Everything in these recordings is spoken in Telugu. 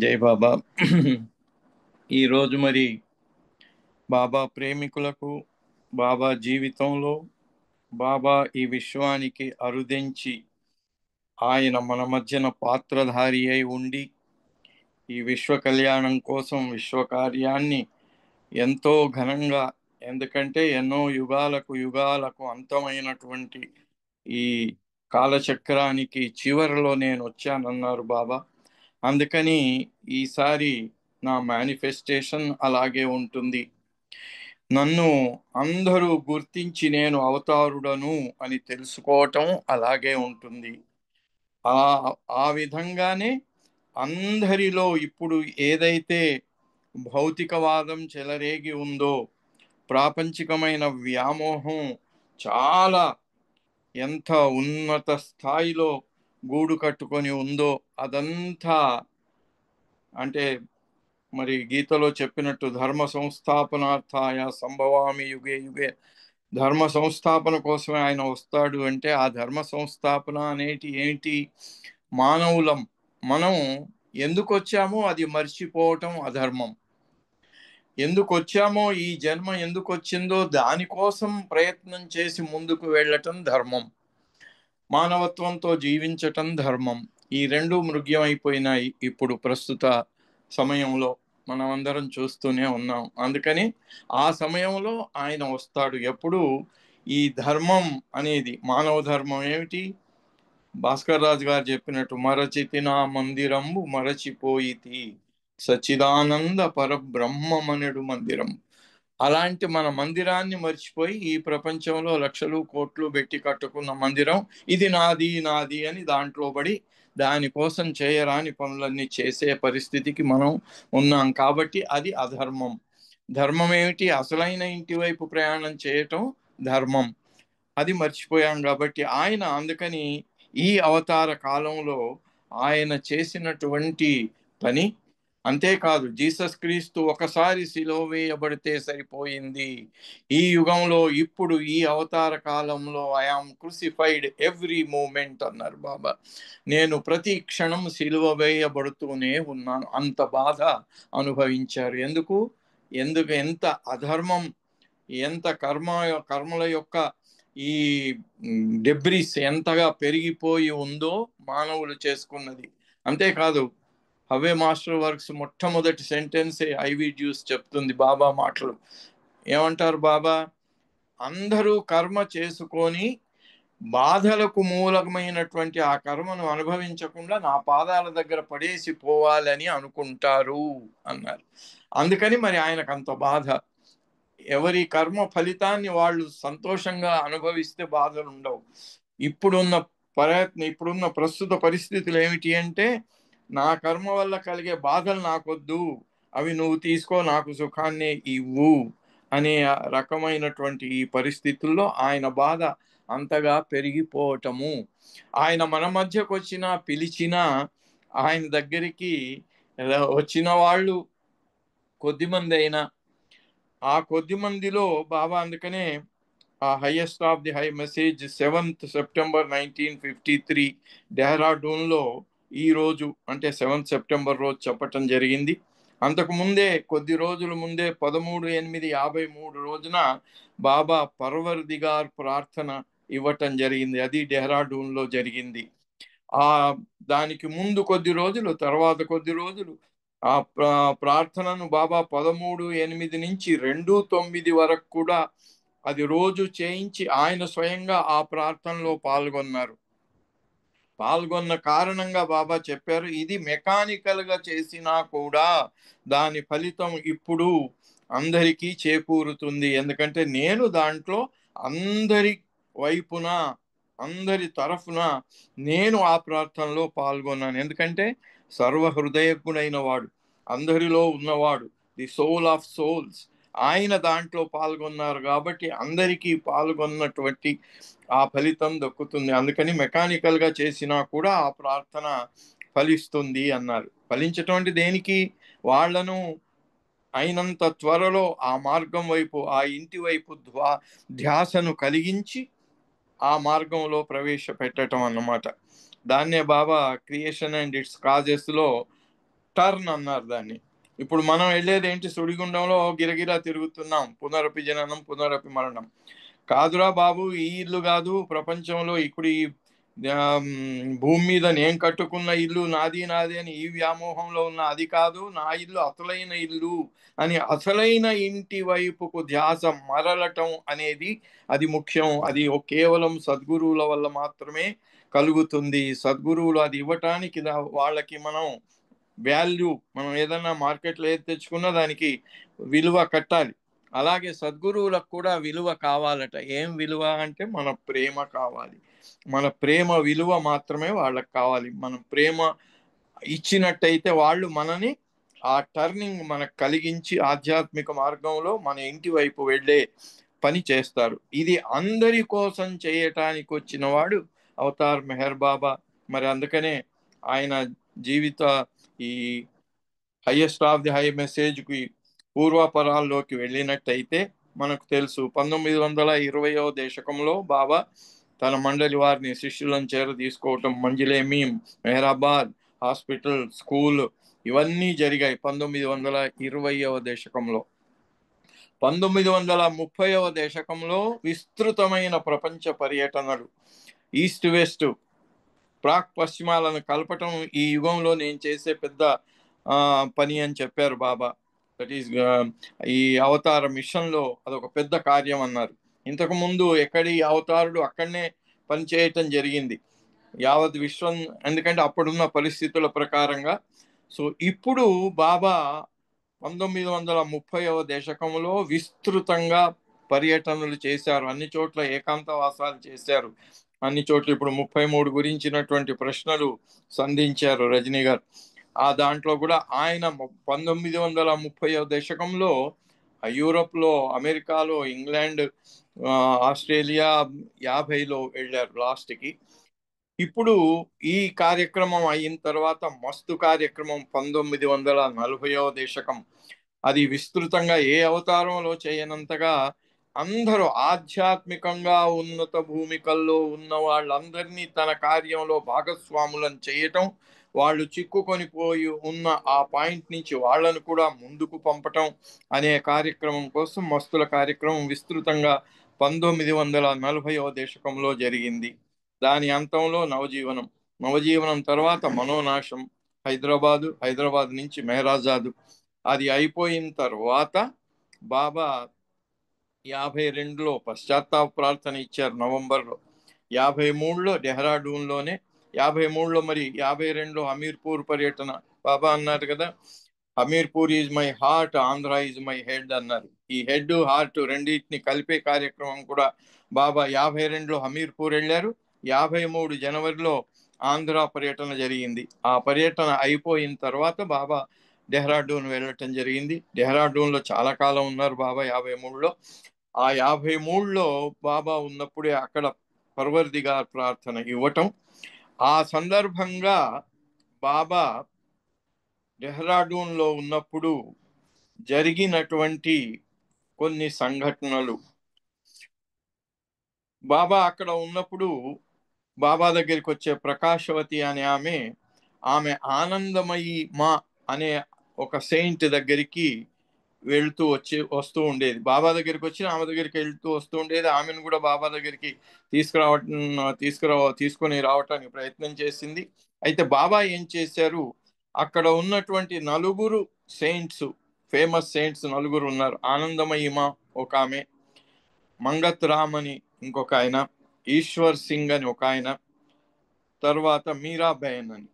జై బాబా. ఈరోజు మరి బాబా ప్రేమికులకు, బాబా జీవితంలో, బాబా ఈ విశ్వానికి అరుదించి ఆయన మన మధ్యన పాత్రధారి అయి ఉండి ఈ విశ్వ కళ్యాణం కోసం విశ్వ కార్యాన్ని ఎంతో ఘనంగా, ఎందుకంటే ఎన్నో యుగాలకు యుగాలకు అంతమైనటువంటి ఈ కాలచక్రానికి చివరిలో నేను వచ్చానన్నారు బాబా. అందుకని ఈసారి నా మేనిఫెస్టేషన్ అలాగే ఉంటుంది. నన్ను అందరూ గుర్తించి నేను అవతారుడను అని తెలుసుకోవటం అలాగే ఉంటుంది. ఆ ఆ విధంగానే అందరిలో ఇప్పుడు ఏదైతే భౌతికవాదం చెలరేగి ఉందో, ప్రాపంచికమైన వ్యామోహం చాలా ఎంత ఉన్నత స్థాయిలో గూడు కట్టుకొని ఉందో, అదంతా అంటే మరి గీతలో చెప్పినట్టు ధర్మ సంస్థాపనార్థాయ సంభవామి యుగే యుగే, ధర్మ సంస్థాపన కోసమే ఆయన వస్తాడు. అంటే ఆ ధర్మ సంస్థాపన అనేటి ఏంటి? మానవులం మనం ఎందుకు వచ్చామో అది మర్చిపోవటం అధర్మం. ఎందుకు వచ్చామో, ఈ జన్మ ఎందుకు వచ్చిందో దానికోసం ప్రయత్నం చేసి ముందుకు వెళ్ళటం ధర్మం. మానవత్వంతో జీవించటం ధర్మం. ఈ రెండు మృగ్యమైపోయినాయి ఇప్పుడు ప్రస్తుత సమయంలో మనమందరం చూస్తూనే ఉన్నాం. అందుకని ఆ సమయంలో ఆయన వస్తాడు. ఎప్పుడు ఈ ధర్మం అనేది, మానవ ధర్మం ఏమిటి? భాస్కర్ రాజు గారు చెప్పినట్టు మరచితి నా మందిరంబు మరచిపోయితి సచ్చిదానంద పరబ్రహ్మమనుడు మందిరం. అలాంటి మన మందిరాన్ని మర్చిపోయి ఈ ప్రపంచంలో లక్షలు కోట్లు పెట్టి కట్టుకున్న మందిరం ఇది నాది నాది అని దాంట్లో పడి దానికోసం చేయరాని పనులన్నీ చేసే పరిస్థితికి మనం ఉన్నాం. కాబట్టి అది అధర్మం. ధర్మం ఏమిటి? అసలైన ఇంటి వైపు ప్రయాణం చేయటం ధర్మం. అది మర్చిపోయాం. కాబట్టి ఆయన అందుకని ఈ అవతార కాలంలో ఆయన చేసినటువంటి పని, అంతేకాదు జీసస్ క్రీస్తు ఒకసారి సిలువ వేయబడితే సరిపోయింది. ఈ యుగంలో ఇప్పుడు ఈ అవతార కాలంలో ఐఆమ్ క్రూసిఫైడ్ ఎవ్రీ మూమెంట్ అన్నారు బాబా. నేను ప్రతి క్షణం సిలువ వేయబడుతూనే ఉన్నాను. అంత బాధ అనుభవించారు. ఎందుకు? ఎంత అధర్మం, ఎంత కర్మల యొక్క ఈ డెబ్రిస్ ఎంతగా పెరిగిపోయి ఉందో మానవులు చేసుకున్నది. అంతేకాదు హవే మాస్టర్ వర్క్స్ మొట్టమొదటి సెంటెన్సే ఐవి జ్యూస్ చెప్తుంది బాబా మాటలు. ఏమంటారు బాబా? అందరూ కర్మ చేసుకొని బాధలకు మూలమైనటువంటి ఆ కర్మను అనుభవించకుండా నా పాదాల దగ్గర పడేసి పోవాలని అనుకుంటారు అన్నారు. అందుకని మరి ఆయనకు అంత బాధ. ఎవరి కర్మ ఫలితాన్ని వాళ్ళు సంతోషంగా అనుభవిస్తే బాధలు ఉండవు. ఇప్పుడున్న ప్రస్తుత పరిస్థితులు ఏమిటి అంటే, నా కర్మ వల్ల కలిగే బాధలు నాకొద్దు, అవి నువ్వు తీసుకో, నాకు సుఖాన్ని ఇవ్వు అనే రకమైనటువంటి ఈ పరిస్థితుల్లో ఆయన బాధ అంతగా పెరిగిపోవటము. ఆయన మన మధ్యకు వచ్చినా పిలిచినా ఆయన దగ్గరికి వచ్చిన వాళ్ళు కొద్దిమంది అయినా, ఆ కొద్ది మందిలో బాబా అందుకనే ఆ highest of the high message 7th September 1953 డెహ్రాడూన్లో ఈ రోజు అంటే 7th సెప్టెంబర్ రోజు చెప్పటం జరిగింది. అంతకు ముందే కొద్ది రోజుల ముందే 13/8/53 రోజున బాబా పర్వర్దిగార్ ప్రార్థన ఇవ్వటం జరిగింది. అది డెహ్రాడూన్లో జరిగింది. ఆ దానికి ముందు కొద్ది రోజులు, తర్వాత కొద్ది రోజులు ఆ ప్రార్థనను బాబా 13/8 నుంచి 2/9 వరకు కూడా అది రోజు చేయించి ఆయన స్వయంగా ఆ ప్రార్థనలో పాల్గొన్న కారణంగా బాబా చెప్పారు, ఇది మెకానికల్ గా చేసినా కూడా దాని ఫలితం ఇప్పుడు అందరికీ చేకూరుతుంది. ఎందుకంటే నేను దాంట్లో అందరి వైపున, అందరి తరఫున నేను ఆ ప్రార్థనలో పాల్గొన్నాను. ఎందుకంటే సర్వ హృదయజ్ఞుడైన వాడు, అందరిలో ఉన్నవాడు, ది సోల్ ఆఫ్ సోల్స్, ఆయన దాంట్లో పాల్గొన్నారు. కాబట్టి అందరికీ పాల్గొన్నటువంటి ఆ ఫలితం దక్కుతుంది. అందుకని మెకానికల్ గా చేసినా కూడా ఆ ప్రార్థన ఫలిస్తుంది అన్నారు. ఫలించటువంటి దేనికి? వాళ్లను అయినంత త్వరలో ఆ మార్గం వైపు, ఆ ఇంటి వైపు ధ్యాసను కలిగించి ఆ మార్గంలో ప్రవేశపెట్టడం అన్నమాట. దాన్నే బాబా క్రియేషన్ అండ్ ఇట్స్ కాజెస్ లో టర్న్ అన్నారు దాన్ని. ఇప్పుడు మనం వెళ్ళేది ఏంటి, సుడిగుండంలో గిరగిరా తిరుగుతున్నాం, పునరపి జననం పునరపి మరణం. కాదురా బాబు, ఈ ఇల్లు కాదు ప్రపంచంలో ఇప్పుడు ఈ భూమి మీద నేను కట్టుకున్న ఇల్లు నాది నాది అని ఈ వ్యామోహంలో ఉన్న అది కాదు, నా ఇల్లు అసలైన ఇల్లు అని అసలైన ఇంటి వైపుకు ధ్యాస మరలటం అనేది అది ముఖ్యం. అది కేవలం సద్గురువుల వల్ల మాత్రమే కలుగుతుంది. సద్గురువులు అది ఇవ్వటానికి వాళ్ళకి మనం వాల్యూ, మనం ఏదన్నా మార్కెట్లో ఏది తెచ్చుకున్నా దానికి విలువ కట్టాలి. అలాగే సద్గురువులకు కూడా విలువ కావాలట. ఏం విలువ అంటే మన ప్రేమ కావాలి. మన ప్రేమ విలువ మాత్రమే వాళ్ళకి కావాలి. మనం ప్రేమ ఇచ్చినట్టయితే వాళ్ళు మనని ఆ టర్నింగ్ మనకు కలిగించి ఆధ్యాత్మిక మార్గంలో మన ఇంటి వైపు వెళ్ళే పని చేస్తారు. ఇది అందరి కోసం చేయటానికి వచ్చిన వాడు అవతార్ మెహర్ బాబా. మరి అందుకనే ఆయన జీవిత ఈ హైయెస్ట్ ఆఫ్ ది హై మెసేజ్కి పూర్వపరాల్లోకి వెళ్ళినట్టయితే మనకు తెలుసు 1920వ దశకంలో బాబా తన మండలి వారిని శిష్యులను చేర తీసుకోవటం, మంజిలేమి, మెహరాబాద్ హాస్పిటల్, స్కూల్ ఇవన్నీ జరిగాయి 1920వ దశకంలో. 1930వ దశకంలో విస్తృతమైన ప్రపంచ పర్యటనలు, ఈస్ట్ వెస్ట్ ప్రాక్ పశ్చిమాలను కలపటం ఈ యుగంలో నేను చేసే పెద్ద పని అని చెప్పారు బాబా. దట్ ఈస్ ఈ అవతార మిషన్లో అదొక పెద్ద కార్యం అన్నారు. ఇంతకు ముందు ఎక్కడి అవతారుడు అక్కడనే పనిచేయటం జరిగింది యావత్ విశ్వం, ఎందుకంటే అప్పుడున్న పరిస్థితుల ప్రకారంగా. సో ఇప్పుడు బాబా 1930వ దశకంలో విస్తృతంగా పర్యటనలు చేశారు. అన్ని చోట్ల ఏకాంతవాసాలు చేశారు. అన్ని చోట్ల ఇప్పుడు 33 గురించినటువంటి ప్రశ్నలు సంధించారు రజనీ గారు. ఆ దాంట్లో కూడా ఆయన 1930వ దశకంలో యూరోప్లో, అమెరికాలో, ఇంగ్లాండ్, ఆస్ట్రేలియా 50లో వెళ్ళారు లాస్ట్కి. ఇప్పుడు ఈ కార్యక్రమం అయిన తర్వాత మస్తు కార్యక్రమం 1940వ దశకం, అది విస్తృతంగా ఏ అవతారంలో చేయనంతగా అందరూ ఆధ్యాత్మికంగా ఉన్నత భూమికల్లో ఉన్న వాళ్ళందరినీ తన కార్యంలో భాగస్వాములను చేయటం, వాళ్ళు చిక్కుకొని పోయి ఉన్న ఆ పాయింట్ నుంచి వాళ్ళను కూడా ముందుకు పంపటం అనే కార్యక్రమం కోసం మస్తుల కార్యక్రమం విస్తృతంగా 1940వ దశకంలో జరిగింది. దాని అంతంలో నవజీవనం, నవజీవనం తర్వాత మనోనాశం, హైదరాబాద్ నుంచి మెహరాజాదు. అది అయిపోయిన తర్వాత బాబా 52లో పశ్చాత్తాప ప్రార్థన ఇచ్చారు నవంబర్లో. 53లో డెహ్రాడూన్లోనే, 53లో మరి 52లో హమీర్పూర్ పర్యటన. బాబా అన్నారు కదా, Hamirpur is my heart, Andhra is my head అన్నారు. ఈ హెడ్ హార్ట్ రెండింటిని కలిపే కార్యక్రమం కూడా బాబా 52లో హమీర్పూర్ వెళ్ళారు. 53 జనవరిలో ఆంధ్ర పర్యటన జరిగింది. ఆ పర్యటన అయిపోయిన తర్వాత బాబా డెహ్రాడూన్ వెళ్ళటం జరిగింది. డెహ్రాడూన్లో చాలా కాలం ఉన్నారు బాబా 53లో. ఆ 53లో బాబా ఉన్నప్పుడే అక్కడ పర్వర్దిగార్ ప్రార్థన ఇవ్వటం. ఆ సందర్భంగా బాబా డెహ్రాడూన్లో ఉన్నప్పుడు జరిగినటువంటి కొన్ని సంఘటనలు. బాబా అక్కడ ఉన్నప్పుడు బాబా దగ్గరికి వచ్చే ప్రకాశవతి అనే ఆమె ఆనందమయి మా అనే ఒక సెయింట్ దగ్గరికి వస్తూ ఉండేది. బాబా దగ్గరికి వచ్చి ఆమె దగ్గరికి వస్తూ ఉండేది. ఆమెను కూడా బాబా దగ్గరికి తీసుకొని రావటానికి ప్రయత్నం చేసింది. అయితే బాబా ఏం చేశారు, అక్కడ ఉన్నటువంటి నలుగురు సెయింట్స్, ఫేమస్ సెయింట్స్ నలుగురు ఉన్నారు. ఆనందమయిమా ఒక ఆమె, మంగత్ రామ్ అని ఇంకొక ఆయన, ఈశ్వర్ సింగ్ అని ఒక ఆయన, తర్వాత మీరాబైన్ అని.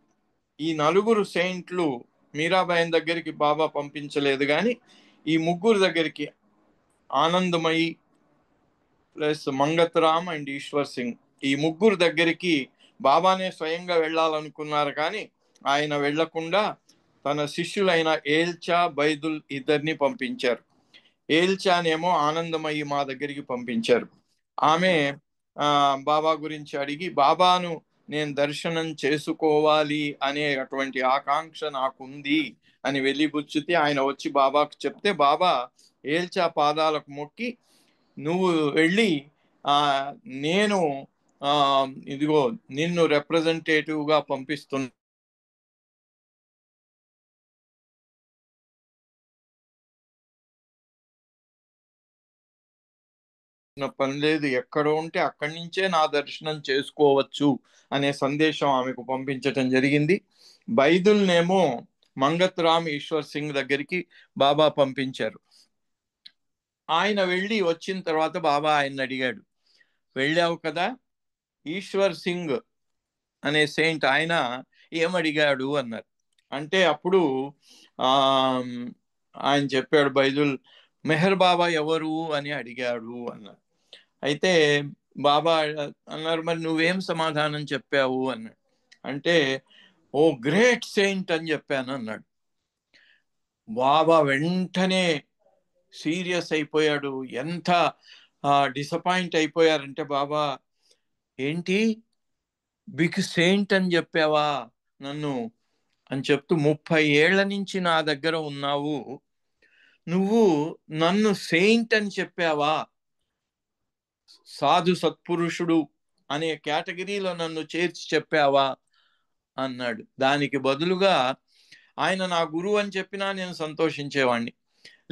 ఈ నలుగురు సెయింట్లు మీరాబైన్ దగ్గరికి బాబా పంపించలేదు, కానీ ఈ ముగ్గురు దగ్గరికి, ఆనందమయి ప్లస్ మంగత్ రామ్ అండ్ ఈశ్వర్ సింగ్, ఈ ముగ్గురు దగ్గరికి బాబానే స్వయంగా వెళ్ళాలనుకున్నారు, కానీ ఆయన వెళ్లకుండా తన శిష్యులైన ఏల్చా, బైదుల్ ఇద్దరిని పంపించారు. ఏల్చానేమో ఆనందమయ్యి మా దగ్గరికి పంపించారు. ఆమె బాబా గురించి అడిగి, బాబాను నేను దర్శనం చేసుకోవాలి అనే అటువంటి ఆకాంక్ష నాకుంది అని వెళ్ళిపుచ్చితే, ఆయన వచ్చి బాబాకు చెప్తే బాబా ఏల్చా పాదాలకు మొక్కి, నువ్వు వెళ్ళి నేను ఇదిగో నిన్ను రిప్రజెంటేటివ్గా పంపిస్తున్నా పని లేదు, ఎక్కడ ఉంటే అక్కడి నుంచే నా దర్శనం చేసుకోవచ్చు అనే సందేశం ఆమెకు పంపించటం జరిగింది. బైదుల్నేమో మంగత్ రామ్ ఈశ్వర్ సింగ్ దగ్గరికి బాబా పంపించారు. ఆయన వెళ్ళి వచ్చిన తర్వాత బాబా ఆయన అడిగాడు, వెళ్ళావు కదా, ఈశ్వర్ సింగ్ అనే సెయింట్ ఆయన ఏమడిగాడు అన్నారు. అంటే అప్పుడు ఆ ఆయన చెప్పాడు, బైదుల్ మెహర్ బాబా ఎవరు అని అడిగాడు అన్నారు. అయితే బాబా అన్నారు, మరి నువ్వేం సమాధానం చెప్పావు అన్నాడు. అంటే ఓ గ్రేట్ సెయింట్ అని చెప్పాను అన్నాడు. బాబా వెంటనే సీరియస్ అయిపోయాడు. ఎంత డిసప్పాయింట్ అయిపోయారంటే, బాబా ఏంటి బిగ్ సెయింట్ అని చెప్పావా నన్ను అని చెప్తూ, 30 ఏళ్ల నుంచి నా దగ్గర ఉన్నావు, నువ్వు నన్ను సెయింట్ అని చెప్పావా, సాధు సత్పురుషుడు అనే కేటగిరీలో నన్ను చేర్చి చెప్పావా అన్నాడు. దానికి బదులుగా ఆయన నా గురువు అని చెప్పినా నేను సంతోషించేవాడిని,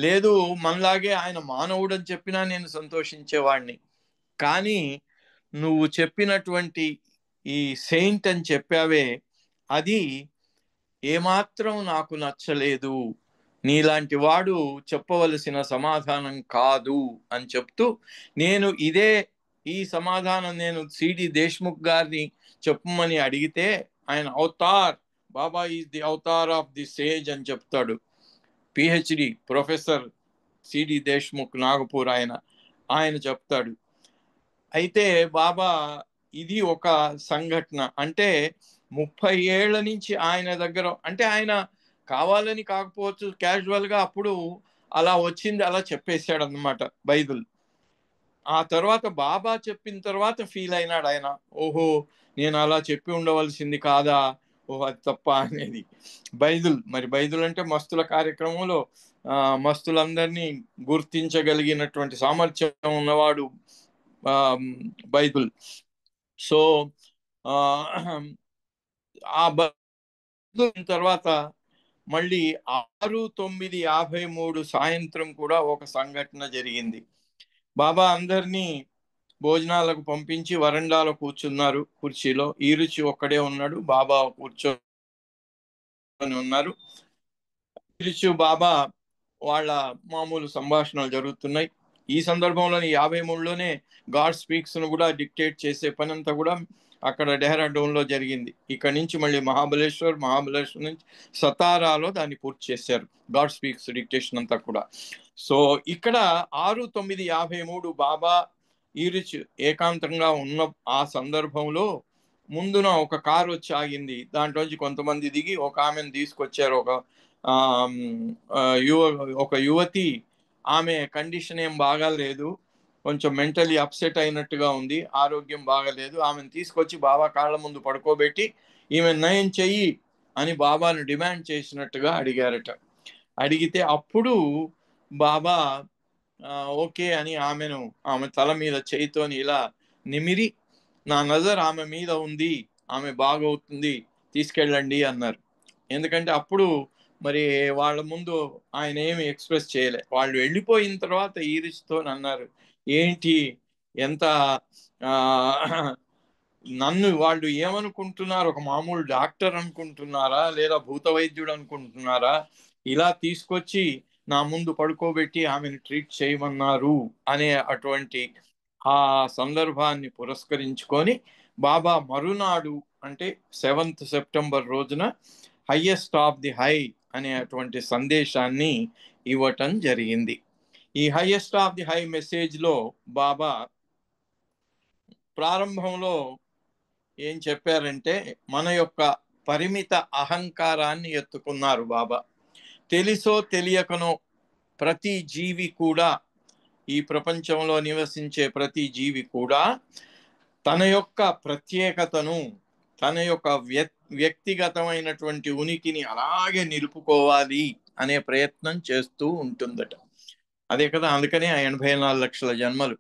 లేదు మనలాగే ఆయన మానవుడు అని చెప్పినా నేను సంతోషించేవాడిని, కానీ నువ్వు చెప్పినటువంటి ఈ సెయింట్ అని చెప్పావే, అది ఏమాత్రం నాకు నచ్చలేదు, నీలాంటి వాడు చెప్పవలసిన సమాధానం కాదు అని చెప్తూ, నేను ఈ సమాధానం నేను సిడి దేశ్ముఖ్ గారిని చెప్పమని అడిగితే ఆయన avatar, Baba is the avatar of the sage అని చెప్తాడు. PhD professor CD Deshmukh Nagpur ఆయన చెప్తాడు. అయితే బాబా ఇది ఒక సంఘటన. అంటే 30 ఏళ్ల నుంచి ఆయన దగ్గర, అంటే ఆయన కావాలని కాకపోవచ్చు, క్యాజువల్ గా అప్పుడు అలా వచ్చింది, అలా చెప్పేశాడు అన్నమాట బైబిల్. ఆ తర్వాత బాబా చెప్పిన తర్వాత ఫీల్ అయినాడు ఆయన, ఓహో నేను అలా చెప్పి ఉండవలసింది కాదా, ఓహో అది తప్ప అనేది. బైబిల్ అంటే మస్తుల కార్యక్రమంలో మస్తులందరినీ గుర్తించగలిగినటువంటి సామర్థ్యం ఉన్నవాడు బైబిల్. సో ఆ బైబిల్ తర్వాత మళ్ళీ 6/9/53 సాయంత్రం కూడా ఒక సంఘటన జరిగింది. బాబా అందరినీ భోజనాలకు పంపించి వరండాలో కూర్చున్నారు కుర్చీలో. ఈరుచి ఒక్కడే ఉన్నాడు, బాబా కూర్చొని ఉన్నారు. ఈరుచి బాబా వాళ్ళ మామూలు సంభాషణలు జరుగుతున్నాయి. ఈ సందర్భంలోని 53లోనే గాడ్ స్పీక్స్ ను కూడా డిక్టేట్ చేసే పని అంతా కూడా అక్కడ డెహ్రాడూన్ లో జరిగింది. ఇక్కడ నుంచి మళ్ళీ మహాబలేశ్వర్ నుంచి సతారాలో దాన్ని పూర్తి చేశారు, గాడ్ స్పీక్స్ డిక్టేషన్ అంతా కూడా. సో ఇక్కడ 6/9/53 బాబా ఈరిచ్ ఏకాంతంగా ఉన్న ఆ సందర్భంలో ముందున ఒక కారు వచ్చి ఆగింది. దాంట్లోంచి కొంతమంది దిగి ఒక ఆమెను తీసుకొచ్చారు. ఒక యువతి, ఆమె కండిషన్ ఏం బాగాలేదు, కొంచెం మెంటలీ అప్సెట్ అయినట్టుగా ఉంది, ఆరోగ్యం బాగాలేదు. ఆమెను తీసుకొచ్చి బాబా కాళ్ళ ముందు పడుకోబెట్టి ఈమె నయం చెయ్యి అని బాబాను డిమాండ్ చేసినట్టుగా అడిగారట. అడిగితే అప్పుడు బాబా ఓకే అని ఆమె తల మీద చేయితోని ఇలా నిమిరి, నా నజర్ ఆమె మీద ఉంది, ఆమె బాగవుతుంది, తీసుకెళ్ళండి అన్నారు. ఎందుకంటే అప్పుడు మరి వాళ్ళ ముందు ఆయన ఏమి ఎక్స్ప్రెస్ చేయలే. వాళ్ళు వెళ్ళిపోయిన తర్వాత ఈరిచ్తో అన్నారు, ఏంటి ఎంత నన్ను వాళ్ళు ఏమనుకుంటున్నారు, ఒక మామూలు డాక్టర్ అనుకుంటున్నారా, లేదా భూత వైద్యుడు అనుకుంటున్నారా, ఇలా తీసుకొచ్చి నా ముందు పడుకోబెట్టి ఆమెను ట్రీట్ చేయమన్నారు అనే అటువంటి ఆ సందర్భాన్ని పురస్కరించుకొని బాబా మరునాడు, అంటే 7th సెప్టెంబర్ రోజున హైయెస్ట్ ఆఫ్ ది హై అనే అటువంటి సందేశాన్ని ఇవ్వటం జరిగింది. ఈ highest of the high message లో బాబా ప్రారంభంలో ఏం చెప్పారంటే, మన యొక్క పరిమిత అహంకారాన్ని ఎత్తుకున్నారు బాబా. తెలిసో తెలియకనో ప్రతి జీవి కూడా, ఈ ప్రపంచంలో నివసించే ప్రతి జీవి కూడా తన యొక్క ప్రత్యేకతను, తన యొక్క వ్యక్తిగతమైనటువంటి ఉనికిని అలాగే నిలుపుకోవాలి అనే ప్రయత్నం చేస్తూ ఉంటుందట. అదే కదా, అందుకనే ఆ 84 లక్షల జన్మలు.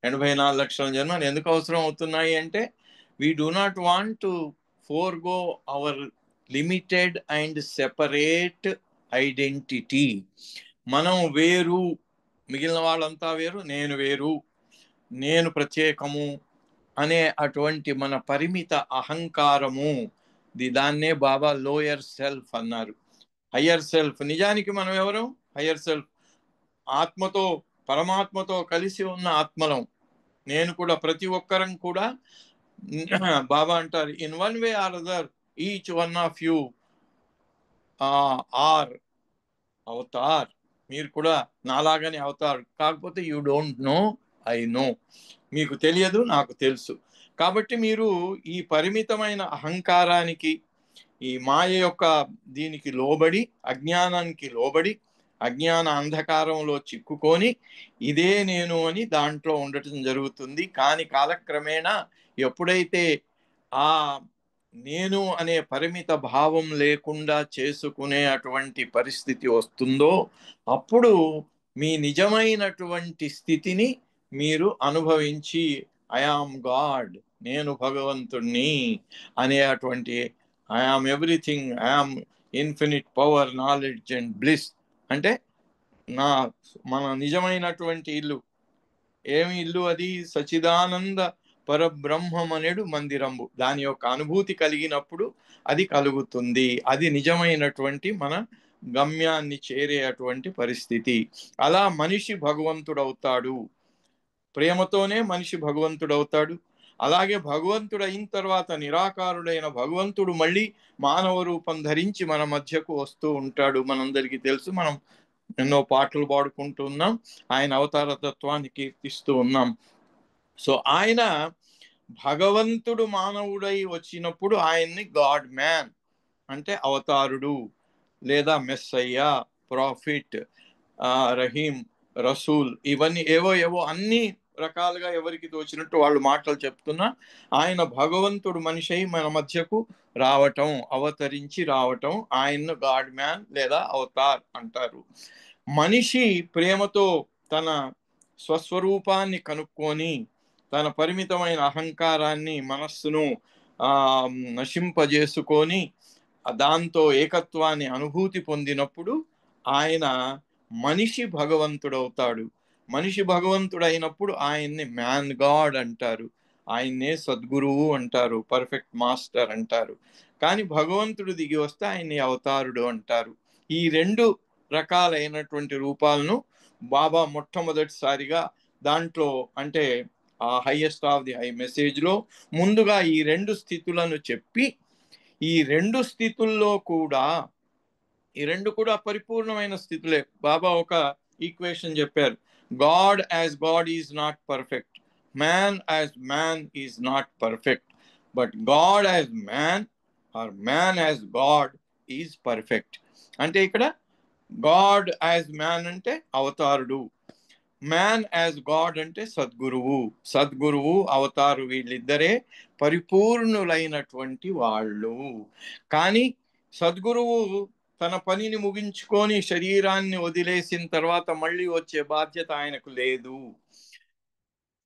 84 లక్షల జన్మలు ఎందుకు అవసరం అవుతున్నాయి అంటే, we do not want to forego our limited and separate identity. మనం వేరు, మిగిలిన వాళ్ళంతా వేరు, నేను వేరు, నేను ప్రత్యేకము అనే అటువంటి మన పరిమిత అహంకారము, దాన్నే బాబా లోయర్ సెల్ఫ్ అన్నారు. హయ్యర్ సెల్ఫ్, నిజానికి మనం ఎవరు? హయ్యర్ సెల్ఫ్, ఆత్మతో, పరమాత్మతో కలిసి ఉన్న ఆత్మలం. నేను కూడా, ప్రతి ఒక్కరం కూడా బాబా అంటారు, in one way or other each one of you are avatar. మీరు కూడా నాలాగనే అవతార్, కాకపోతే you don't know, I know. మీకు తెలియదు, నాకు తెలుసు. కాబట్టి మీరు ఈ పరిమితమైన అహంకారానికి, ఈ మాయ యొక్క దీనికి లోబడి, అజ్ఞానానికి లోబడి, అజ్ఞాన అంధకారంలో చిక్కుకొని ఇదే నేను అని దాంట్లో ఉండటం జరుగుతుంది. కానీ కాలక్రమేణా ఎప్పుడైతే ఆ నేను అనే పరిమిత భావం లేకుండా చేసుకునే అటువంటి పరిస్థితి వస్తుందో, అప్పుడు మీ నిజమైనటువంటి స్థితిని మీరు అనుభవించి ఐఆమ్ గాడ్, నేను భగవంతుణ్ణి అనే అటువంటి I am everything, I am infinite power, knowledge and bliss అంటే మన నిజమైనటువంటి ఇల్లు ఏమి ఇల్లు? అది సచిదానంద పరబ్రహ్మమనేడు మందిరంబు. దాని యొక్క అనుభూతి కలిగినప్పుడు అది కలుగుతుంది. అది నిజమైనటువంటి మన గమ్యాన్ని చేరే అటువంటి పరిస్థితి. అలా మనిషి భగవంతుడవుతాడు. ప్రేమతోనే మనిషి భగవంతుడవుతాడు. అలాగే భగవంతుడు అయిన తర్వాత నిరాకారుడైన భగవంతుడు మళ్ళీ మానవ రూపం ధరించి మన మధ్యకు వస్తూ ఉంటాడు. మనందరికీ తెలుసు, మనం ఎన్నో పాటలు పాడుకుంటూ ఉన్నాం, ఆయన అవతార తత్వాన్ని కీర్తిస్తూ ఉన్నాం. సో ఆయన భగవంతుడు మానవుడై వచ్చినప్పుడు ఆయన్ని గాడ్ మ్యాన్ అంటే అవతారుడు, లేదా మెస్సయ్య, ప్రాఫిట్, రహీం, రసూల్, ఇవన్నీ ఏవో అన్ని రకాలుగా ఎవరికి తోచినట్టు వాళ్ళు మాటలు చెప్తున్నా, ఆయన భగవంతుడు మనిషి అయి మన మధ్యకు రావటం, అవతరించి రావటం, ఆయన్ను గాడ్ మ్యాన్ లేదా అవతార్ అంటారు. మనిషి ప్రేమతో తన స్వస్వరూపాన్ని కనుక్కొని తన పరిమితమైన అహంకారాన్ని, మనస్సును నశింపజేసుకొని దాంతో ఏకత్వాన్ని అనుభూతి పొందినప్పుడు ఆయన మనిషి భగవంతుడవుతాడు. మనిషి భగవంతుడైనప్పుడు ఆయన్ని మ్యాన్ గాడ్ అంటారు, ఆయన్నే సద్గురువు అంటారు, పర్ఫెక్ట్ మాస్టర్ అంటారు. కానీ భగవంతుడు దిగి వస్తే ఆయన్ని అవతారుడు అంటారు. ఈ రెండు రకాలైనటువంటి రూపాలను బాబా మొట్టమొదటిసారిగా దాంట్లో, అంటే ఆ హైయెస్ట్ ఆఫ్ ది హై మెసేజ్లో ముందుగా ఈ రెండు స్థితులను చెప్పి, ఈ రెండు స్థితుల్లో కూడా, ఈ రెండు కూడా పరిపూర్ణమైన స్థితులే. బాబా ఒక ఈక్వేషన్ చెప్పారు, God as God is not perfect, man as man is not perfect, but God as man or man as God is perfect. అంటే ఇక్కడ గాడ్ యాజ్ మ్యాన్ అంటే అవతారుడు, మ్యాన్ యాజ్ గాడ్ అంటే సద్గురువు. సద్గురువు, అవతారు, వీళ్ళిద్దరే పరిపూర్ణులైనటువంటి వాళ్ళు. కానీ సద్గురువు తన పనిని ముగించుకొని శరీరాన్ని వదిలేసిన తర్వాత మళ్ళీ వచ్చే బాధ్యత ఆయనకు లేదు.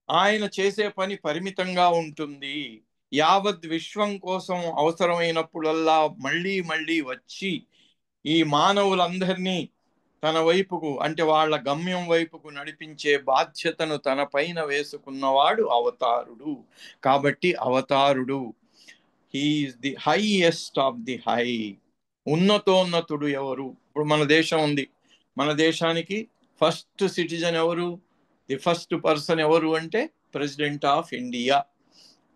ఆయన చేసే పని పరిమితంగా ఉంటుంది. యావత్ విశ్వం కోసం అవసరమైనప్పుడల్లా మళ్ళీ మళ్ళీ వచ్చి ఈ మానవులందరినీ తన వైపుకు, అంటే వాళ్ళ గమ్యం వైపుకు నడిపించే బాధ్యతను తన పైన వేసుకున్నవాడు అవతారుడు. కాబట్టి అవతారుడు, he's the highest of the high. ఉన్నతోన్నతుడు ఎవరు? ఇప్పుడు మన దేశం ఉంది, మన దేశానికి ఫస్ట్ సిటిజన్ ఎవరు? ది ఫస్ట్ పర్సన్ ఎవరు అంటే ప్రెసిడెంట్ ఆఫ్ ఇండియా.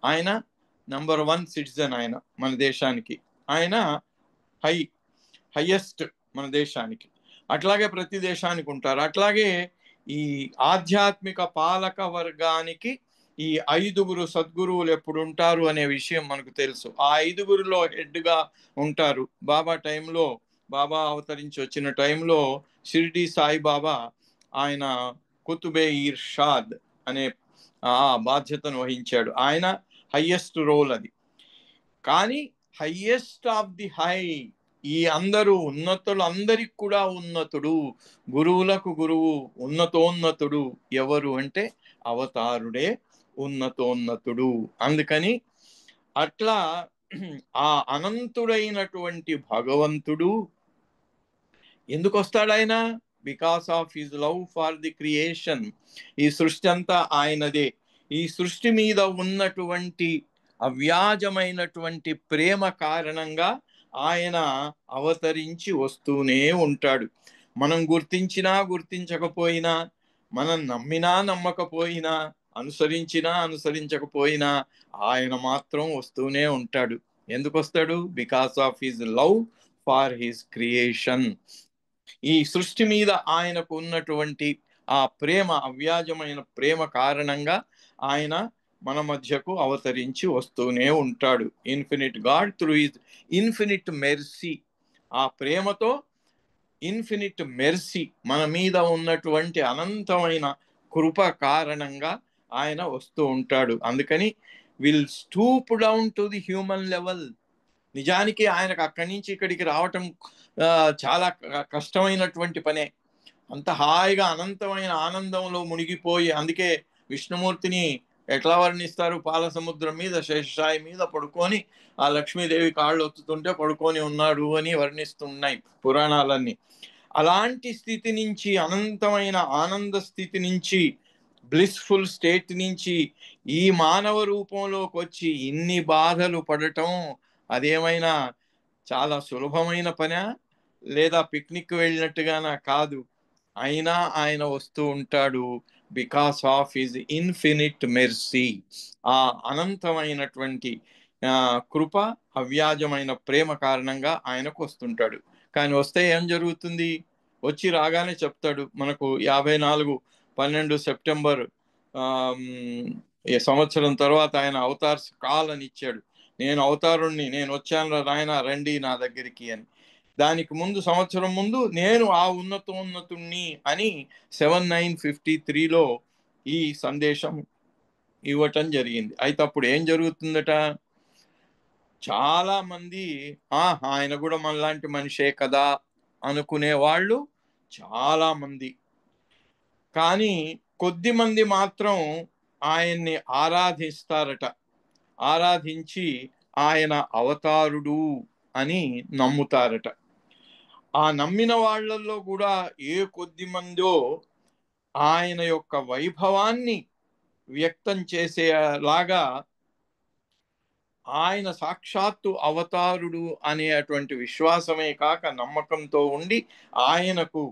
ఆయన నంబర్ 1 సిటిజన్, ఆయన మన దేశానికి. ఆయన హైయెస్ట్ మన దేశానికి. అట్లాగే ప్రతి దేశానికి ఉంటారు. అట్లాగే ఈ ఆధ్యాత్మిక పాలక వర్గానికి ఈ 5గురు సద్గురువులు ఎప్పుడు ఉంటారు అనే విషయం మనకు తెలుసు. ఆ 5గురులో హెడ్గా ఉంటారు. బాబా టైంలో, బాబా అవతరించి వచ్చిన టైంలో షిర్డీ సాయిబాబా ఆయన కుతుబే ఇర్షాద్ అనే బాధ్యతను వహించాడు. ఆయన హైయెస్ట్ రోల్ అది. కానీ హైయెస్ట్ ఆఫ్ ది హై, ఈ అందరూ ఉన్నతులు అందరికి కూడా ఉన్నతుడు, గురువులకు గురువు, ఉన్నతోన్నతుడు ఎవరు అంటే అవతారుడే ఉన్నతోన్నతుడు. అందుకని అట్లా ఆ అనంతుడైనటువంటి భగవంతుడు ఎందుకు వస్తాడు? ఆయన because of his love for the creation. ఈ సృష్టి అంతా ఆయనదే. ఈ సృష్టి మీద ఉన్నటువంటి అవ్యాజమైనటువంటి ప్రేమ కారణంగా ఆయన అవతరించి వస్తూనే ఉంటాడు. మనం గుర్తించినా గుర్తించకపోయినా, మనం నమ్మినా నమ్మకపోయినా, అనుసరించినా అనుసరించకపోయినా ఆయన మాత్రం వస్తూనే ఉంటాడు. ఎందుకు వస్తాడు? Because of his love for his creation. ఈ సృష్టి మీద ఆయనకు ఉన్నటువంటి ఆ ప్రేమ, అవ్యాజమైన ప్రేమ కారణంగా ఆయన మన మధ్యకు అవతరించి వస్తూనే ఉంటాడు. Infinite God through his infinite mercy. ఆ ప్రేమతో ఇన్ఫినిట్ మెర్సీ, మన మీద ఉన్నటువంటి అనంతమైన కృప కారణంగా ఆయన వస్తూ ఉంటాడు. అందుకని will stoop down to the human level. నిజానికి ఆయనకు అక్కడి నుంచి ఇక్కడికి రావటం చాలా కష్టమైనటువంటి పనే. అంత హాయిగా అనంతమైన ఆనందంలో మునిగిపోయి, అందుకే విష్ణుమూర్తిని ఎట్లా వర్ణిస్తారు? పాల సముద్రం మీద శేషాయి మీద పడుకొని ఆ లక్ష్మీదేవి కాళ్ళు ఒత్తుతుంటే పడుకొని ఉన్నాడు అని వర్ణిస్తున్నాయి పురాణాలన్నీ. అలాంటి స్థితి నుంచి, అనంతమైన ఆనంద స్థితి నుంచి, బ్లిస్ఫుల్ స్టేట్ నుంచి ఈ మానవ రూపంలోకి వచ్చి ఇన్ని బాధలు పడటం అదేమైనా చాలా సులభమైన పనా? లేదా పిక్నిక్ వెళ్ళినట్టుగానా? కాదు. అయినా ఆయన వస్తూ ఉంటాడు because of his infinite mercy. ఆ అనంతమైనటువంటి కృప, అవ్యాజమైన ప్రేమ కారణంగా ఆయనకు వస్తుంటాడు. కానీ వస్తే ఏం జరుగుతుంది? వచ్చి రాగానే చెప్తాడు మనకు 54/12 సెప్టెంబర్ ఈ సంవత్సరం తర్వాత ఆయన అవతార్ కాల్ అని ఇచ్చాడు. నేను అవతారుణ్ణి, నేను వచ్చాను నాయన, రండి నా దగ్గరికి అని. దానికి ముందు సంవత్సరం ముందు నేను ఆ ఉన్నతుణ్ణి అని 7953లో ఈ సందేశం ఇవ్వటం జరిగింది. అయితే అప్పుడు ఏం జరుగుతుందట? చాలా మంది ఆయన కూడా మనలాంటి మనిషే కదా అనుకునే వాళ్ళు చాలా మంది. కానీ కొద్ది మంది మాత్రం ఆయన్ని ఆరాధిస్తారట. ఆరాధించి ఆయన అవతారుడు అని నమ్ముతారట. ఆ నమ్మిన వాళ్ళల్లో కూడా ఏ కొద్ది మందో ఆయన యొక్క వైభవాన్ని వ్యక్తం చేసేలాగా, ఆయన సాక్షాత్తు అవతారుడు అనేటువంటి విశ్వాసమే కాక నమ్మకంతో ఉండి ఆయనకు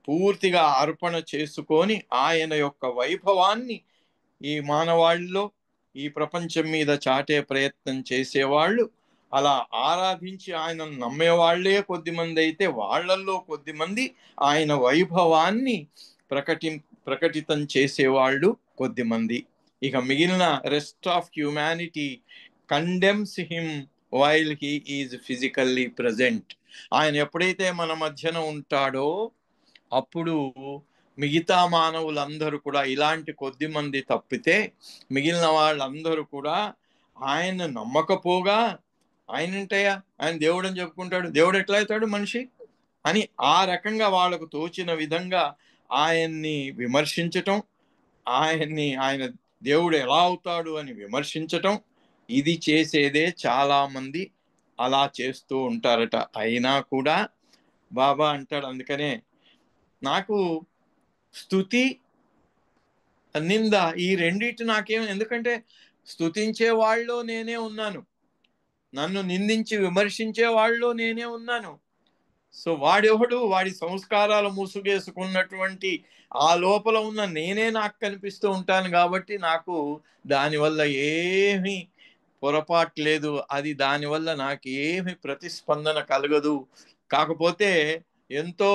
పూర్తిగా అర్పణ చేసుకొని ఆయన యొక్క వైభవాన్ని ఈ మానవాళిలో, ఈ ప్రపంచం మీద చాటే ప్రయత్నం చేసేవాళ్ళు, అలా ఆరాధించి ఆయనను నమ్మేవాళ్లే కొద్దిమంది అయితే వాళ్ళల్లో కొద్దిమంది ఆయన వైభవాన్ని ప్రకటితం చేసేవాళ్ళు కొద్దిమంది. ఇక మిగిలిన rest of humanity condemns him while he is physically present. ఆయన ఎప్పుడైతే మన మధ్యన ఉంటాడో అప్పుడు మిగతా మానవులందరూ కూడా, ఇలాంటి కొద్ది మంది తప్పితే మిగిలిన వాళ్ళందరూ కూడా ఆయన నమ్మకపోగా, ఆయనంటయ్యా ఆయన దేవుడు అని చెప్పుకుంటాడు, దేవుడు ఎట్లా అవుతాడు మనిషి అని ఆ రకంగా వాళ్ళకు తోచిన విధంగా ఆయన్ని విమర్శించటం, ఆయన దేవుడు ఎలా అవుతాడు అని విమర్శించటం, ఇది చేసేదే చాలా మంది అలా చేస్తూ ఉంటారట. అయినా కూడా బాబా అంటాడు, అందుకనే నాకు స్తుతి నింద ఈ రెండిటి నాకేం, ఎందుకంటే స్తుతించే వాళ్ళలో నేనే ఉన్నాను, నన్ను నిందించి విమర్శించే వాళ్ళలో నేనే ఉన్నాను. సో వాడెవడు? వాడి సంస్కారాలు ముసుగేసుకున్నటువంటి ఆ లోపల ఉన్న నేనే నాకు కనిపిస్తూ ఉంటాను. కాబట్టి నాకు దానివల్ల ఏమీ పొరపాటు లేదు, అది దానివల్ల నాకు ఏమి ప్రతిస్పందన కలగదు. కాకపోతే ఎంతో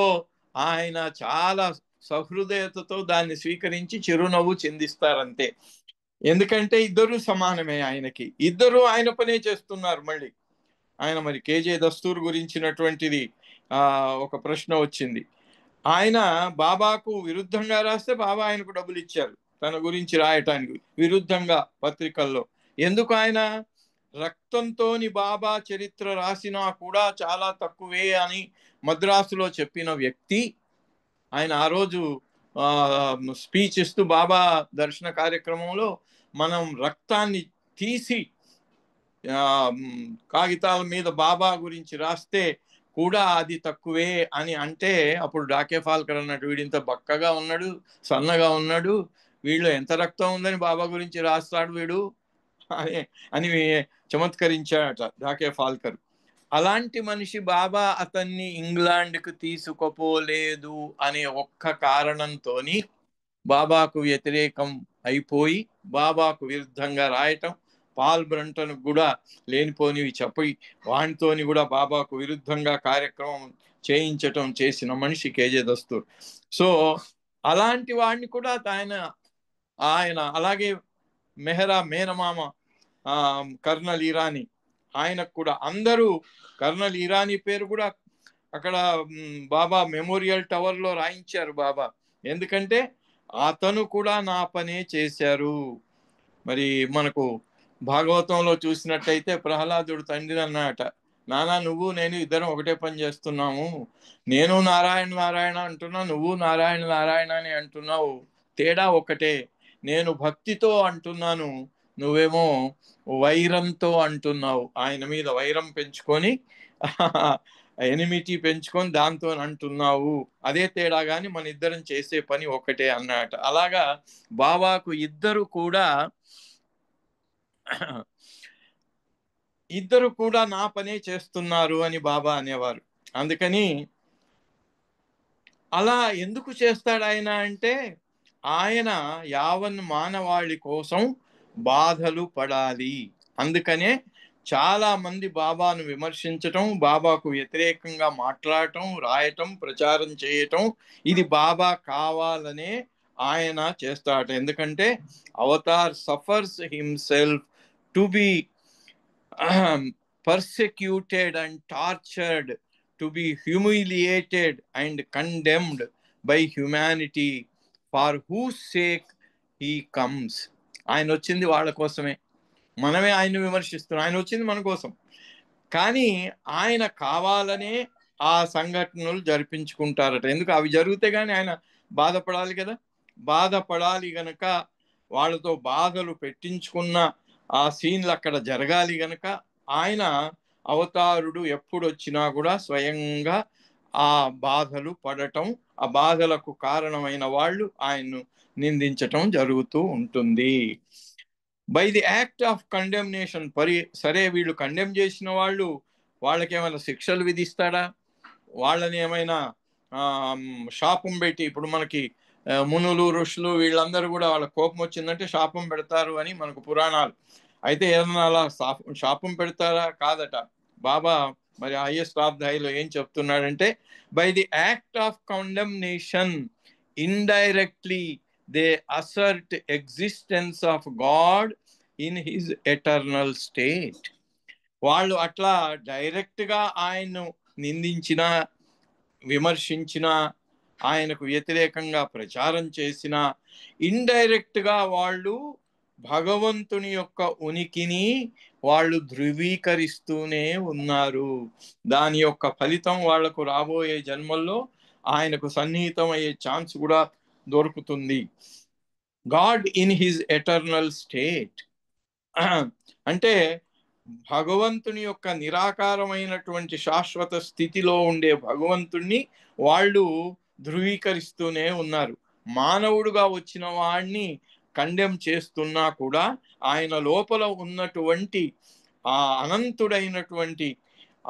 ఆయన చాలా సహృదయతతో దాన్ని స్వీకరించి చిరునవ్వు చెందిస్తారంతే. ఎందుకంటే ఇద్దరు సమానమే ఆయనకి, ఇద్దరు ఆయన పనే చేస్తున్నారు. మళ్ళీ ఆయన మరి కేజే దస్తూర్ గురించినటువంటిది ఒక ప్రశ్న వచ్చింది. ఆయన బాబాకు విరుద్ధంగా రాస్తే బాబా ఆయనకు డబ్బులు ఇచ్చారు తన గురించి రాయటానికి విరుద్ధంగా పత్రికల్లో. ఎందుకు? ఆయన రక్తంతోని బాబా చరిత్ర రాసినా కూడా చాలా తక్కువే అని మద్రాసులో చెప్పిన వ్యక్తి ఆయన ఆ రోజు స్పీచ్ ఇస్తూ బాబా దర్శన కార్యక్రమంలో మనం రక్తాన్ని తీసి కాగితాల మీద బాబా గురించి రాస్తే కూడా అది తక్కువే అని అంటే అప్పుడు డాకే ఫాల్కర్ అన్నట్టు, వీడు ఇంత బక్కగా ఉన్నాడు, సన్నగా ఉన్నాడు, వీళ్ళు ఎంత రక్తం ఉందని బాబా గురించి రాస్తాడు వీడు అని అని చమత్కరించాడట డాకే ఫాల్కర్. అలాంటి మనిషి బాబా అతన్ని ఇంగ్లాండ్కు తీసుకుపోలేదు అనే ఒక్క కారణంతోని బాబాకు వ్యతిరేకం అయిపోయి బాబాకు విరుద్ధంగా రాయటం, పాల్ బ్రంటన్ కూడా లేనిపోనివి చెప్పి వానితోని కూడా బాబాకు విరుద్ధంగా కార్యక్రమం చేయించటం చేసిన మనిషి కేజే దస్తూర్. సో అలాంటి వాడిని కూడా ఆయన అలాగే మెహరా మేనమామ కర్నల్ ఇరానీ, ఆయనకు కూడా అందరూ కర్నల్ ఇరానీ పేరు కూడా అక్కడ బాబా మెమోరియల్ టవర్ లో రాయించారు బాబా. ఎందుకంటే అతను కూడా నా పనే చేశారు. మరి మనకు భాగవతంలో చూసినట్టయితే ప్రహ్లాదుడు తండ్రి అన్నట, నానా నువ్వు నేను ఇద్దరం ఒకటే పని చేస్తున్నాము, నేను నారాయణ నారాయణ అంటున్నా, నువ్వు నారాయణ నారాయణ అని అంటున్నావు, తేడా ఒకటే, నేను భక్తితో అంటున్నాను, నువ్వేమో వైరంతో అంటున్నావు, ఆయన మీద వైరం పెంచుకొని ఎనిమిటీ పెంచుకొని దాంతో అంటున్నావు, అదే తేడా గాని మన ఇద్దరం చేసే పని ఒకటే అన్నట. అలాగా బాబాకు ఇద్దరు కూడా నా పనే చేస్తున్నారు అని బాబా అనేవారు. అందుకని అలా ఎందుకు చేస్తాడు ఆయన అంటే, ఆయన యావన్ మానవాళి కోసం బాధలు పడాలి. అందుకనే చాలా మంది బాబాను విమర్శించటం, బాబాకు వ్యతిరేకంగా మాట్లాడటం, రాయటం, ప్రచారం చేయటం, ఇది బాబా కావాలనే ఆయన చేస్తాడు. ఎందుకంటే Avatar suffers himself to be persecuted and tortured, to be humiliated and condemned by humanity, for whose sake he comes. ఆయన వచ్చింది వాళ్ళ కోసమే, మనమే ఆయన్ని విమర్శిస్తున్నాం, ఆయన వచ్చింది మన కోసం. కానీ ఆయన కావాలనే ఆ సంఘటనలు జరిపించుకుంటారట. ఎందుకు అవి జరిగితే కానీ ఆయన బాధపడాలి కదా, బాధపడాలి గనక వాళ్ళతో బాధలు పెట్టించుకున్న ఆ సీన్లు అక్కడ జరగాలి గనక ఆయన అవతారుడు ఎప్పుడు వచ్చినా కూడా స్వయంగా ఆ బాధలు పడటం, ఆ బాధలకు కారణమైన వాళ్ళు ఆయన్ను నిందించటం జరుగుతూ ఉంటుంది. By the act of condemnation, సరే వీళ్ళు కండెమ్ చేసిన వాళ్ళకేమైనా శిక్షలు విధిస్తాడా, వాళ్ళని ఏమైనా శాపం పెట్టి, ఇప్పుడు మనకి మునులు ఋషులు వీళ్ళందరూ కూడా వాళ్ళ కోపం వచ్చిందంటే శాపం పెడతారు అని మనకు పురాణాలు. అయితే ఏదన్నా అలా శాపం పెడతారా? కాదట. బాబా మరి హైయెస్ట్ ఆఫ్ ద హైలో ఏం చెప్తున్నాడంటే, by the act of condemnation indirectly they asset existence of God in his eternal state. వాళ్ళు అట్లా డైరెక్ట్ గా ఆయన్ను నిందించిన, విమర్శించిన, ఆయనకు వ్యతిరేకంగా ప్రచారం చేసిన, ఇండైరెక్ట్ గా వాళ్ళు భగవంతుని యొక్క ఉనికిని వాళ్ళు ధృవీకరిస్తూనే ఉన్నారు. దాని యొక్క ఫలితం వాళ్లకు రాబోయే జన్మల్లో ఆయనకు సన్నిహితం అయ్యే ఛాన్స్ కూడా దొరుకుతుంది. God in his eternal state అంటే భగవంతుని యొక్క నిరాకారమైనటువంటి శాశ్వత స్థితిలో ఉండే భగవంతుణ్ణి వాళ్ళు ధృవీకరిస్తూనే ఉన్నారు. మానవుడుగా వచ్చిన వాణ్ణి కండెమ్ చేస్తున్నా కూడా ఆయన లోపల ఉన్నటువంటి ఆ అనంతుడైనటువంటి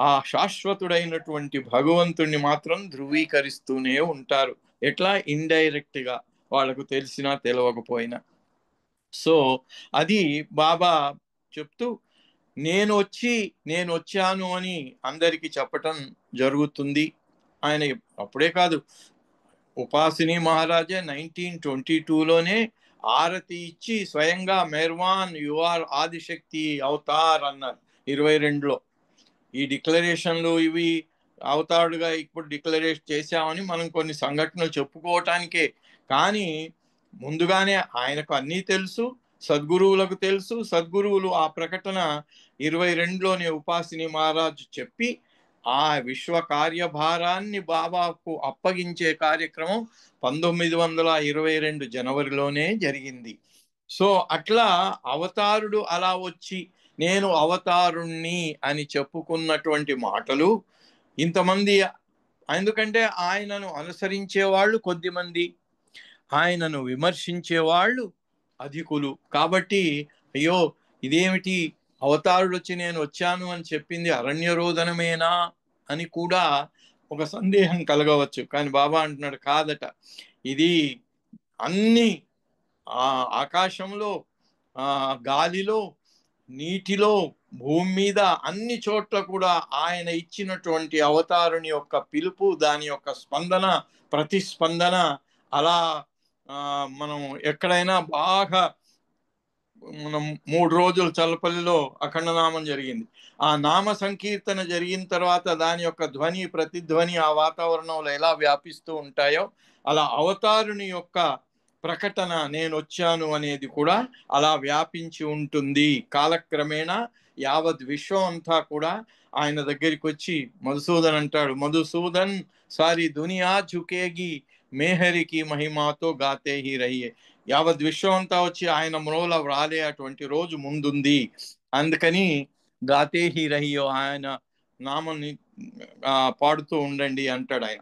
ఆ శాశ్వతుడైనటువంటి భగవంతుణ్ణి మాత్రం ధృవీకరిస్తూనే ఉంటారు. ఎట్లా? ఇండైరెక్ట్ గా, వాళ్ళకు తెలిసినా తెలియకపోయినా. సో అది బాబా చెప్తూ నేను వచ్చాను అని అందరికీ చెప్పటం జరుగుతుంది. ఆయన అప్పుడే కాదు, ఉపాసిని మహారాజా 1922లోనే ఆరతి ఇచ్చి స్వయంగా మెర్వాన్ యువర్ ఆదిశక్తి అవతార్ అన్నారు 22లో. ఈ డిక్లరేషన్లు ఇవి అవతారుడుగా ఇప్పుడు డిక్లరేట్ చేశామని మనం కొన్ని సంఘటనలు చెప్పుకోవటానికే, కానీ ముందుగానే ఆయనకు అన్నీ తెలుసు, సద్గురువులకు తెలుసు. సద్గురువులు ఆ ప్రకటన 22లోనే ఉపాసిని మహారాజు చెప్పి ఆ విశ్వ కార్యభారాన్ని బాబాకు అప్పగించే కార్యక్రమం 1922 జనవరిలోనే జరిగింది. సో అట్లా అవతారుడు అలా వచ్చి నేను అవతారుణ్ణి అని చెప్పుకున్నటువంటి మాటలు ఇంతమంది, ఎందుకంటే ఆయనను అనుసరించేవాళ్ళు కొద్దిమంది, ఆయనను విమర్శించేవాళ్ళు అధికులు. కాబట్టి అయ్యో ఇదేమిటి, అవతారుడు వచ్చి నేను వచ్చాను అని చెప్పింది అరణ్యరోదనమేనా అని కూడా ఒక సందేహం కలగవచ్చు. కానీ బాబా అంటున్నాడు కాదట, ఇది అన్ని ఆకాశంలో, గాలిలో, నీటిలో, భూమి మీద అన్ని చోట్ల కూడా ఆయన ఇచ్చినటువంటి అవతారుని యొక్క పిలుపు, దాని యొక్క స్పందన, ప్రతిస్పందన అలా మనం ఎక్కడైనా బాగా, మనం 3 రోజులు చల్లపల్లిలో అఖండనామం జరిగింది. ఆ నామ సంకీర్తన జరిగిన తర్వాత దాని యొక్క ధ్వని, ప్రతిధ్వని ఆ వాతావరణంలో ఎలా వ్యాపిస్తూ ఉంటాయో అలా అవతారుని యొక్క ప్రకటన, నేను వచ్చాను అనేది కూడా అలా వ్యాపించి ఉంటుంది. కాలక్రమేణా యావత్ విశ్వం అంతా కూడా ఆయన దగ్గరికి వచ్చి, మధుసూదన్ అంటాడు, మధుసూదన్ సారీ దునియా ఝుకేగి మేహరికి మహిమాతో గాతే హీ రహియే. యావత్ విశ్వం అంతా వచ్చి ఆయన మ్రోల వ్రాలే అటువంటి రోజు ముందుంది. అందుకని గాతే హీ రహియో, ఆయన నామని పాడుతూ ఉండండి అంటాడు ఆయన.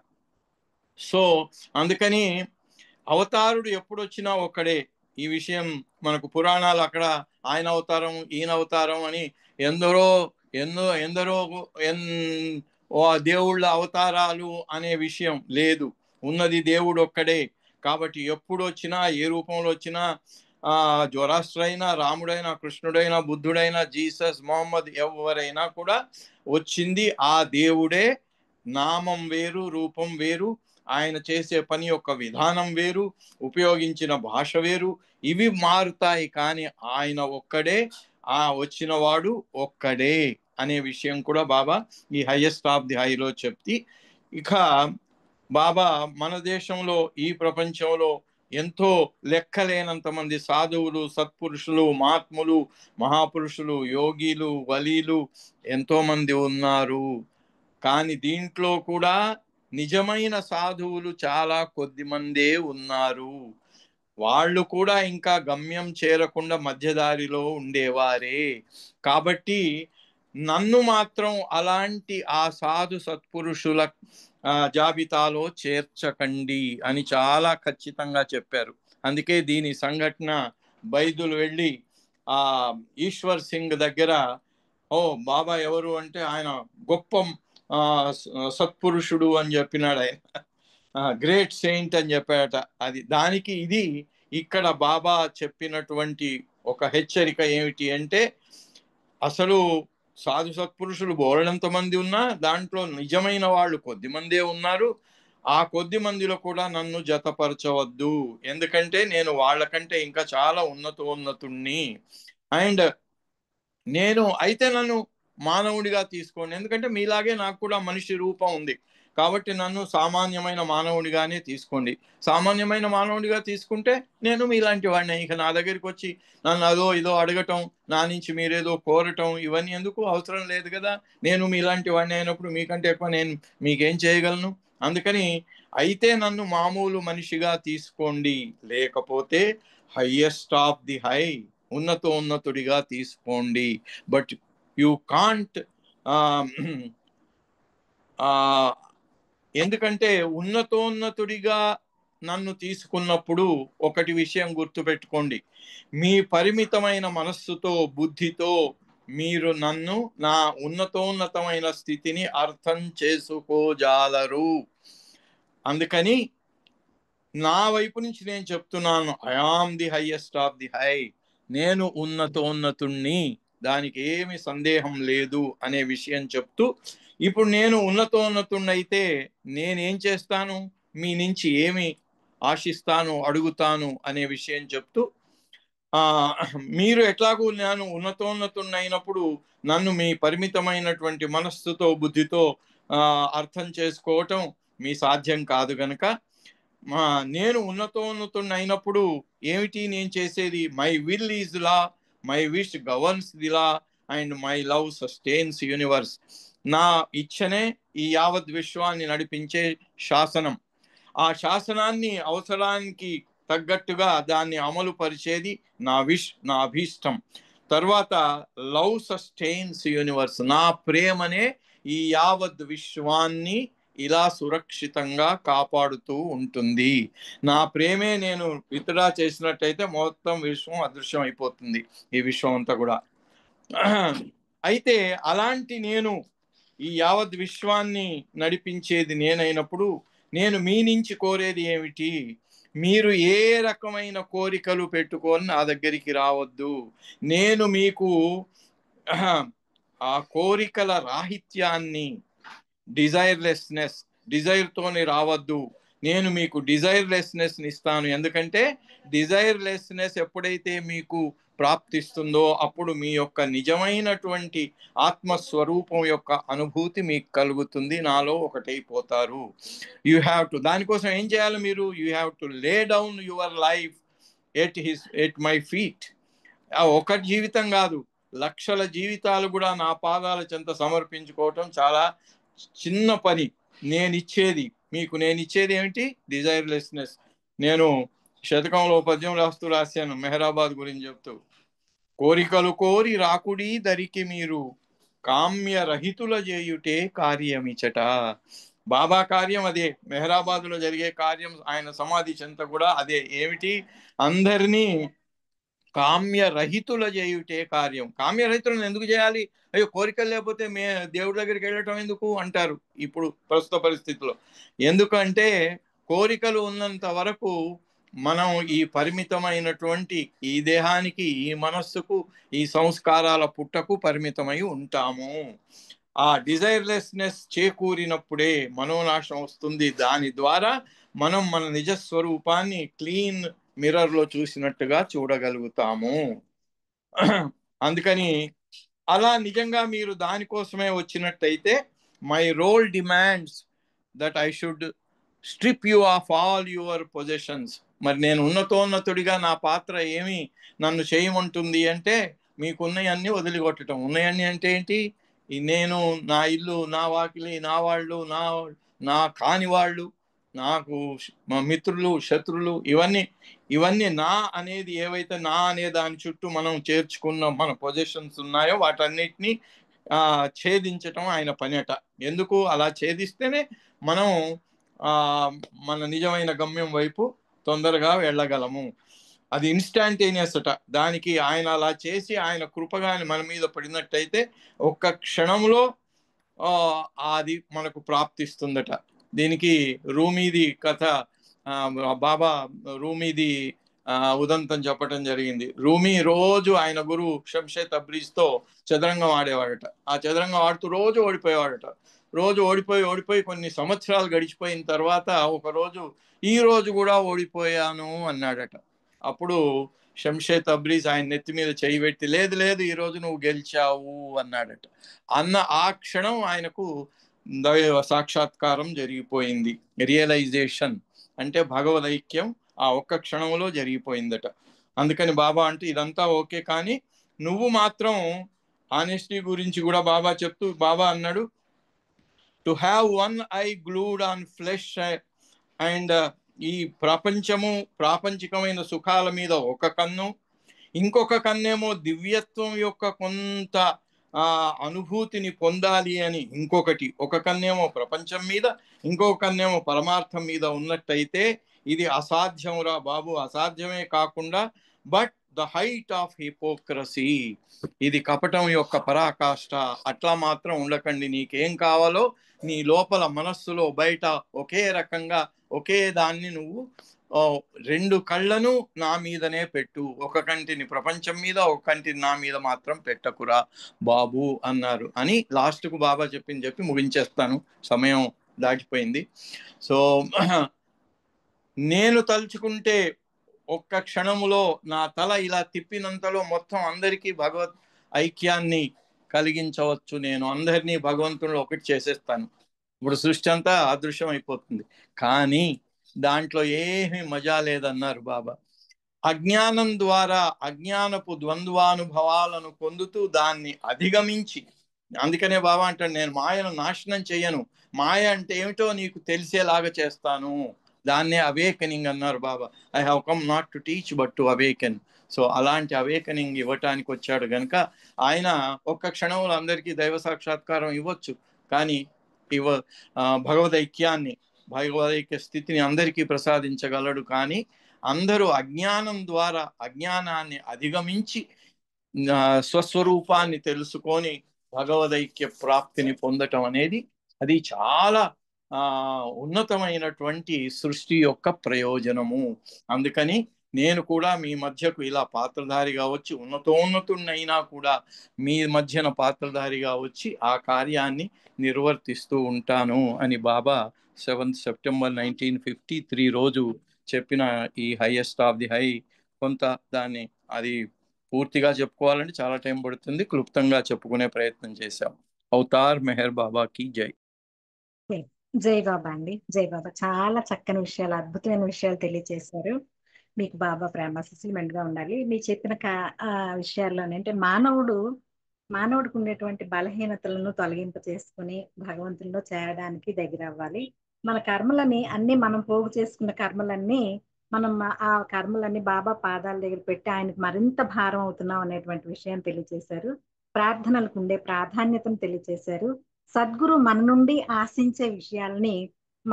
సో అందుకని అవతారుడు ఎప్పుడొచ్చినా ఒక్కడే. ఈ విషయం మనకు పురాణాలు అక్కడ ఆయన అవతారం, ఈయన అవతారం అని ఎందరో దేవుళ్ళ అవతారాలు అనే విషయం లేదు. ఉన్నది దేవుడు ఒక్కడే. కాబట్టి ఎప్పుడు వచ్చినా, ఏ రూపంలో వచ్చినా, జొరాస్ట్రైనా, రాముడైనా, కృష్ణుడైనా, బుద్ధుడైనా, జీసస్, మొహమ్మద్ ఎవరైనా కూడా వచ్చింది ఆ దేవుడే. నామం వేరు, రూపం వేరు, ఆయన చేసే పని యొక్క విధానం వేరు, ఉపయోగించిన భాష వేరు, ఇవి మారుతాయి. కానీ ఆయన ఒక్కడే, వచ్చిన వాడు ఒక్కడే అనే విషయం కూడా బాబా ఈ హైయెస్ట్ ఆఫ్ ది హైలో చెప్తి. ఇక బాబా మన దేశంలో, ఈ ప్రపంచంలో ఎంతో లెక్కలేనంత మంది సాధువులు, సత్పురుషులు, మహాత్ములు, మహాపురుషులు, యోగిలు, వలీలు ఎంతో మంది ఉన్నారు. కానీ దీంట్లో కూడా నిజమైన సాధువులు చాలా కొద్ది మందే ఉన్నారు. వాళ్ళు కూడా ఇంకా గమ్యం చేరకుండా మధ్యదారిలో ఉండేవారే. కాబట్టి నన్ను మాత్రం అలాంటి ఆ సాధు సత్పురుషుల జాబితాలో చేర్చకండి అని చాలా ఖచ్చితంగా చెప్పారు. అందుకే దీని సంఘటన బైదులు వెళ్ళి ఈశ్వర్ సింగ్ దగ్గర, బాబా ఎవరు అంటే ఆయన గొప్ప సత్పురుషుడు అని చెప్పినాడు ఆయన, గ్రేట్ సెయింట్ అని చెప్పాడట. అది దానికి ఇది ఇక్కడ బాబా చెప్పినటువంటి ఒక హెచ్చరిక ఏమిటి అంటే, అసలు సాధు సత్పురుషులు బోలెడంత మంది ఉన్నా దాంట్లో నిజమైన వాళ్ళు కొద్ది మందే ఉన్నారు. ఆ కొద్ది మందిలో కూడా నన్ను జతపరచవద్దు, ఎందుకంటే నేను వాళ్ళకంటే ఇంకా చాలా ఉన్నతుణ్ణి. అండ్ నేను అయితే నన్ను మానవుడిగా తీసుకోండి, ఎందుకంటే మీలాగే నాకు కూడా మనిషి రూపం ఉంది. కాబట్టి నన్ను సామాన్యమైన మానవుడిగానే తీసుకోండి. సామాన్యమైన మానవుడిగా తీసుకుంటే నేను మీలాంటి వాడిని. ఇక నా దగ్గరికి వచ్చి నన్ను అదో ఇదో అడగటం, నా నుంచి మీరేదో కోరటం, ఇవన్నీ ఎందుకు, అవసరం లేదు కదా. నేను మీలాంటి వాడిని అయినప్పుడు మీకంటే ఎక్కువ నేను మీకేం చేయగలను. అందుకని అయితే నన్ను మామూలు మనిషిగా తీసుకోండి, లేకపోతే హైయెస్ట్ ఆఫ్ ది హై, ఉన్నతుడిగా తీసుకోండి. బట్ యూ కాంట్, ఎందుకంటే ఉన్నతోన్నతుడిగా నన్ను తీసుకున్నప్పుడు ఒకటి విషయం గుర్తుపెట్టుకోండి, మీ పరిమితమైన మనస్సుతో, బుద్ధితో మీరు నన్ను, నా ఉన్నతోన్నతమైన స్థితిని అర్థం చేసుకోజాలరు. అందుకని నా వైపు నుంచి నేను చెప్తున్నాను, I am the highest of the high, నేను ఉన్నతోన్నతుణ్ణి, దానికి ఏమి సందేహం లేదు అనే విషయం చెప్తూ, ఇప్పుడు నేను ఉన్నతోన్నతుణ్ణి అయితే నేనేం చేస్తాను, మీ నుంచి ఏమి ఆశిస్తాను, అడుగుతాను అనే విషయం చెప్తూ, మీరు ఎట్లాగూ నేను ఉన్నతోన్నతుణ్ణి అయినప్పుడు నన్ను మీ పరిమితమైనటువంటి మనస్సుతో, బుద్ధితో అర్థం చేసుకోవటం మీ సాధ్యం కాదు గనక, నేను ఉన్నతోన్నతుణ్ణి అయినప్పుడు ఏమిటి నేను చేసేది, my will is law, my wish governs the law, and my love sustains universe. నా ఇచ్చనే ఈ యావత్ విశ్వాన్ని నడిపించే శాసనం. ఆ శాసనాన్ని అవసరానికి తగ్గట్టుగా దాన్ని అమలు పరిచేది నా విష్, నా అభీష్టం. తర్వాత లవ్ సస్టైన్స్ యూనివర్స్, నా ప్రేమనే ఈ యావత్ విశ్వాన్ని ఇలా సురక్షితంగా కాపాడుతూ ఉంటుంది. నా ప్రేమే నేను విత్డ్రా చేసినట్టయితే మొత్తం విశ్వం అదృశ్యం అయిపోతుంది, ఈ విశ్వం అంతా కూడా. అయితే అలాంటి నేను ఈ యావత్ విశ్వాన్ని నడిపించేది నేనైనప్పుడు నేను మీ నుంచి కోరేది ఏమిటి? మీరు ఏ రకమైన కోరికలు పెట్టుకొని నా దగ్గరికి రావద్దు. నేను మీకు ఆ కోరికల రాహిత్యాన్ని, డిజైర్లెస్నెస్, డిజైర్తోనే రావద్దు, నేను మీకు డిజైర్లెస్నెస్ని ఇస్తాను. ఎందుకంటే డిజైర్లెస్నెస్ ఎప్పుడైతే మీకు ప్రాప్తిస్తుందో అప్పుడు మీ యొక్క నిజమైనటువంటి ఆత్మస్వరూపం యొక్క అనుభూతి మీకు కలుగుతుంది, నాలో ఒకటైపోతారు. యూ హ్యావ్ టు, దానికోసం ఏం చేయాలి మీరు? You have to lay down your life at my feet. ఒక జీవితం కాదు, లక్షల జీవితాలు కూడా నా పాదాల చెంత సమర్పించుకోవటం చాలా చిన్న పని. నేనిచ్చేది ఏమిటి? డిజైర్లెస్నెస్. నేను శతకంలో పద్యం రాశాను మెహరాబాద్ గురించి చెప్తూ, కోరికలు కోరి రాకుడి దరికి మీరు కామ్య రహితుల చేయుటే కార్యమిచట. బాబా కార్యం అదే, మెహరాబాద్లో జరిగే కార్యం, ఆయన సమాధి చెంత కూడా అదే. ఏమిటి? అందరినీ కామ్యరహితుల చేయుటే కార్యం. కామ్యరహితులను ఎందుకు చేయాలి? అయ్యో కోరికలు లేకపోతే దేవుడి దగ్గరికి వెళ్ళటం ఎందుకు అంటారు ఇప్పుడు ప్రస్తుత పరిస్థితిలో. ఎందుకంటే కోరికలు ఉన్నంత వరకు మనం ఈ పరిమితమైనటువంటి ఈ దేహానికి, ఈ మనస్సుకు, ఈ సంస్కారాల పుట్టకు పరిమితమై ఉంటాము. ఆ డిజైర్లెస్నెస్ చేకూరినప్పుడే మనోనాశం వస్తుంది. దాని ద్వారా మనం మన నిజస్వరూపాన్ని క్లీన్ మిర్రర్లో చూసినట్టుగా చూడగలుగుతాము. అందుకని అలా నిజంగా మీరు దానికోసమే వచ్చినట్టయితే, my role demands that I should strip you of all your possessions. మరి నేను ఉన్నతోన్నతుడిగా నా పాత్ర ఏమి నన్ను చేయమంటుంది అంటే, మీకున్నయన్నీ వదిలికొట్టడం. ఉన్నయన్నీ అంటే ఏంటి? నేను, నా ఇల్లు, నా వాకిలి, నా వాళ్ళు, నా కాని వాళ్ళు, నాకు మా మిత్రులు, శత్రులు, ఇవన్నీ నా అనేది, ఏవైతే నా అనే దాని చుట్టూ మనం చేర్చుకున్న మన పొజిషన్స్ ఉన్నాయో వాటన్నిటినీ ఛేదించటం ఆయన పనిట. ఎందుకు? అలా ఛేదిస్తేనే మనం మన నిజమైన గమ్యం వైపు తొందరగా వెళ్ళగలము. అది ఇన్స్టాంటేనియస్ అట. దానికి ఆయన అలా చేసి ఆయన కృపగాని మన మీద పడినట్టయితే ఒక్క క్షణంలో అది మనకు ప్రాప్తిస్తుందట. దీనికి రూమీది కథ, బాబా రూమీది ఉదంతం చెప్పటం జరిగింది. రూమీ రోజు ఆయన గురువు షంషే తబ్రీజ్తో చదరంగం ఆడేవాడట. ఆ చదరంగం ఆడుతూ రోజు ఓడిపోయేవాడట. రోజు ఓడిపోయి కొన్ని సంవత్సరాలు గడిచిపోయిన తర్వాత ఒకరోజు, ఈ రోజు కూడా ఓడిపోయాను అన్నాడట. అప్పుడు షంషే తబ్రీజ్ ఆయన నెత్తి మీద చేయి పెట్టి, లేదు ఈ రోజు నువ్వు గెలిచావు అన్నాడట. ఆ క్షణం ఆయనకు దైవ సాక్షాత్కారం జరిగిపోయింది. రియలైజేషన్ అంటే భగవదైక్యం ఆ ఒక్క క్షణంలో జరిగిపోయిందట. అందుకని బాబా అంటే ఇదంతా ఓకే, కానీ నువ్వు మాత్రం ఆనెస్టీ గురించి కూడా బాబా చెప్తూ, బాబా అన్నాడు, to have one I glued on flesh and ఈ ప్రాపంచికమైన సుఖాల మీద ఒక కన్ను, ఇంకొక కన్నేమో దివ్యత్వం యొక్క కొంత అనుభూతిని పొందాలి అని ఇంకొకటి, ఒక కన్నేమో ప్రపంచం మీద, ఇంకొక కన్నేమో పరమార్థం మీద ఉన్నట్టయితే ఇది అసాధ్యం రా బాబు. అసాధ్యమే కాకుండా but the height of hypocrisy, ఇది కపటం యొక్క పరాకాష్ట. అట్లా మాత్రం ఉండకండి. నీకేం కావాలో నీ లోపల మనస్సులో బయట ఒకే రకంగా ఒకే దాన్ని నువ్వు రెండు కళ్ళను నా మీదనే పెట్టు, ఒక కంటిని ప్రపంచం మీద, ఒక కంటిని నా మీద మాత్రం పెట్టకురా బాబు అన్నారు అని లాస్ట్కు బాబా చెప్పి ముగించేస్తాను, సమయం దాటిపోయింది. సో నేను తలుచుకుంటే ఒక్క క్షణములో నా తల ఇలా తిప్పినంతలో మొత్తం అందరికీ భగవత్ ఐక్యాన్ని కలిగించవచ్చు. నేను అందరినీ భగవంతుడు ఒకటి చేసేస్తాను. ఇప్పుడు సృష్టి అంతా అదృశ్యం అయిపోతుంది. కానీ దాంట్లో ఏమీ మజా లేదన్నారు బాబా. అజ్ఞానం ద్వారా అజ్ఞానపు ద్వంద్వానుభవాలను పొందుతూ దాన్ని అధిగమించి, అందుకనే బాబా అంటాడు, నేను మాయను నాశనం చెయ్యను, మాయ అంటే ఏమిటో నీకు తెలిసేలాగా చేస్తాను. దాన్నే అవేకనింగ్ అన్నారు Baba. I have come not to teach but to awaken. So అలాంటి అవేకనింగ్ ఇవ్వటానికి వచ్చాడు గనుక ఆయన ఒక్క క్షణంలో అందరికీ దైవ సాక్షాత్కారం ఇవ్వచ్చు. కానీ ఇవ భగవదైక్యాన్ని, భగవదైక్య స్థితిని అందరికీ ప్రసాదించగలడు. కానీ అందరూ అజ్ఞానం ద్వారా అజ్ఞానాన్ని అధిగమించి స్వస్వరూపాన్ని తెలుసుకొని భగవదైక్య ప్రాప్తిని పొందటం అనేది అది చాలా ఉన్నతమైనటువంటి సృష్టి యొక్క ప్రయోజనము. అందుకని నేను కూడా మీ మధ్యకు ఇలా పాత్రధారిగా వచ్చి, ఉన్నతోన్నతున్నైనా కూడా మీ మధ్యన పాత్రధారిగా వచ్చి ఆ కార్యాన్ని నిర్వర్తిస్తూ ఉంటాను అని బాబా 7th September 1953 రోజు చెప్పిన ఈ హైయెస్ట్ ఆఫ్ ది హై, కొంత దాన్ని అది పూర్తిగా చెప్పుకోవాలంటే చాలా టైం పడుతుంది, క్లుప్తంగా చెప్పుకునే ప్రయత్నం చేశాం. అవతార్ మెహర్ బాబాకి జై. జై బాబా అండి, జై బాబా. చాలా చక్కని విషయాలు, అద్భుతమైన విషయాలు తెలియజేశారు. మీకు బాబా ప్రేమ మెండుగా ఉండాలి. మీరు చెప్పిన విషయాల్లోనే అంటే మానవుడికి ఉండేటువంటి బలహీనతలను తొలగింప చేసుకుని భగవంతుల్లో చేరడానికి దగ్గర అవ్వాలి. మన కర్మలని అన్ని మనం పోగు చేసుకున్న కర్మలన్నీ మనం ఆ కర్మలన్నీ బాబా పాదాల దగ్గర పెట్టి ఆయనకు మరింత భారం అవుతున్నాం అనేటువంటి విషయం తెలియజేశారు. ప్రార్థనలకు ఉండే ప్రాధాన్యతను తెలియజేశారు. సద్గురు మన నుండి ఆశించే విషయాల్ని